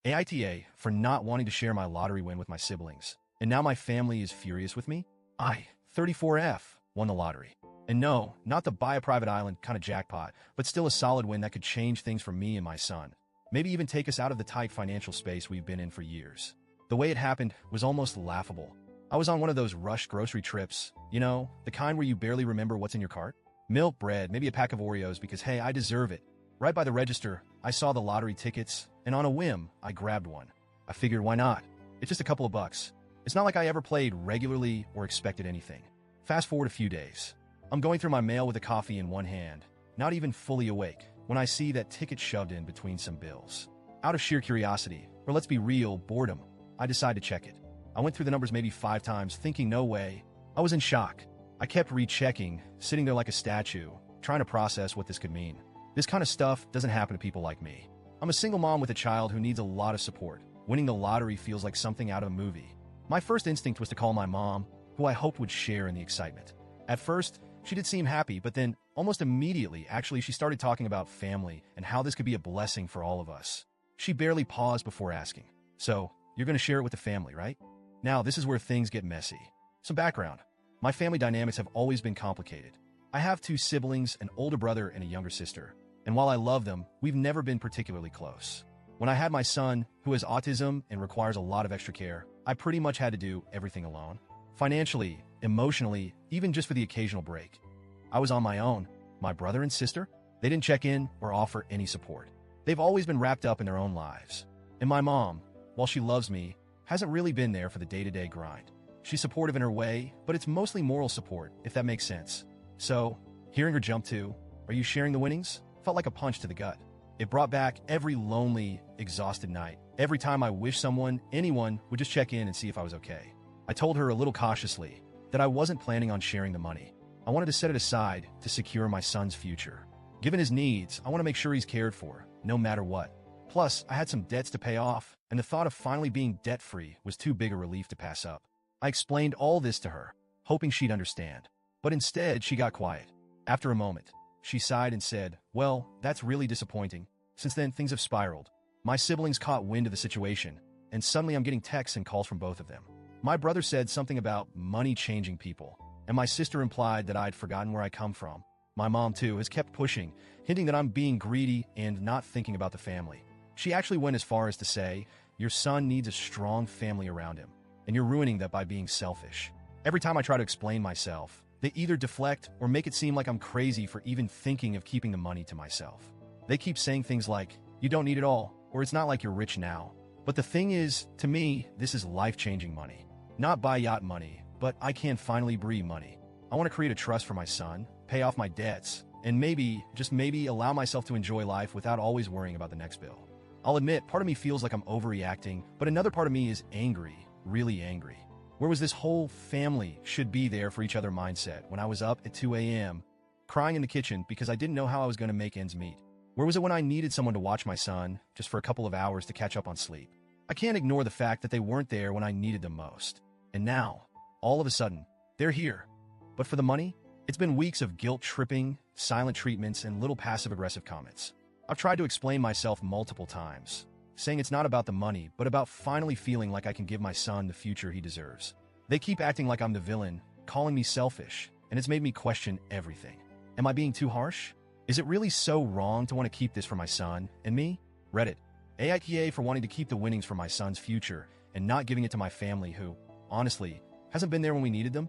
AITA for not wanting to share my lottery win with my siblings. And now my family is furious with me? I, 34F, won the lottery. And no, not the buy a private island kind of jackpot, but still a solid win that could change things for me and my son. Maybe even take us out of the tight financial space we've been in for years. The way it happened was almost laughable. I was on one of those rushed grocery trips, the kind where you barely remember what's in your cart. Milk, bread, maybe a pack of Oreos because, hey, I deserve it. Right by the register, I saw the lottery tickets, and on a whim, I grabbed one. I figured, why not? It's just a couple of bucks. It's not like I ever played regularly or expected anything. Fast forward a few days. I'm going through my mail with a coffee in one hand, not even fully awake, when I see that ticket shoved in between some bills. Out of sheer curiosity, or let's be real, boredom, I decide to check it. I went through the numbers maybe 5 times, thinking no way. I was in shock. I kept rechecking, sitting there like a statue, trying to process what this could mean. This kind of stuff doesn't happen to people like me. I'm a single mom with a child who needs a lot of support. Winning the lottery feels like something out of a movie. My first instinct was to call my mom, who I hoped would share in the excitement. At first, she did seem happy, but then, almost immediately, she started talking about family and how this could be a blessing for all of us. She barely paused before asking, "So, you're going to share it with the family, right?" Now, this is where things get messy. Some background. My family dynamics have always been complicated. I have 2 siblings, an older brother and a younger sister. And while I love them, we've never been particularly close. When I had my son, who has autism and requires a lot of extra care, I pretty much had to do everything alone. Financially, emotionally, even just for the occasional break. I was on my own. My brother and sister, they didn't check in or offer any support. They've always been wrapped up in their own lives. And my mom, while she loves me, hasn't really been there for the day-to-day grind. She's supportive in her way, but it's mostly moral support, if that makes sense. So, hearing her jump to, "Are you sharing the winnings?" felt like a punch to the gut. It brought back every lonely, exhausted night. Every time I wished anyone would just check in and see if I was okay. I told her a little cautiously that I wasn't planning on sharing the money. I wanted to set it aside to secure my son's future. Given his needs, I want to make sure he's cared for, no matter what. Plus, I had some debts to pay off, and the thought of finally being debt-free was too big a relief to pass up. I explained all this to her, hoping she'd understand. But instead, she got quiet. After a moment, she sighed and said, "Well, that's really disappointing. Since then, things have spiraled. My siblings caught wind of the situation, and suddenly I'm getting texts and calls from both of them. My brother said something about money changing people, and my sister implied that I'd forgotten where I come from. My mom, too, has kept pushing, hinting that I'm being greedy and not thinking about the family. She actually went as far as to say, 'Your son needs a strong family around him, and you're ruining that by being selfish.' Every time I try to explain myself, they either deflect or make it seem like I'm crazy for even thinking of keeping the money to myself. They keep saying things like, 'You don't need it all,' or 'It's not like you're rich now.' But the thing is, to me, this is life-changing money. Not buy yacht money, but I can finally breathe money. I want to create a trust for my son, pay off my debts, and maybe, just maybe, allow myself to enjoy life without always worrying about the next bill. I'll admit, part of me feels like I'm overreacting, but another part of me is angry, really angry. Where was this whole family should be there for each other mindset when I was up at 2 a.m., crying in the kitchen because I didn't know how I was going to make ends meet? Where was it when I needed someone to watch my son just for a couple of hours to catch up on sleep? I can't ignore the fact that they weren't there when I needed them most. And now, all of a sudden, they're here. But for the money, it's been weeks of guilt-tripping, silent treatments, and little passive-aggressive comments. I've tried to explain myself multiple times, saying it's not about the money, but about finally feeling like I can give my son the future he deserves. They keep acting like I'm the villain, calling me selfish, and it's made me question everything. Am I being too harsh? Is it really so wrong to want to keep this for my son and me? Reddit. AITA for wanting to keep the winnings for my son's future and not giving it to my family who, honestly, hasn't been there when we needed them?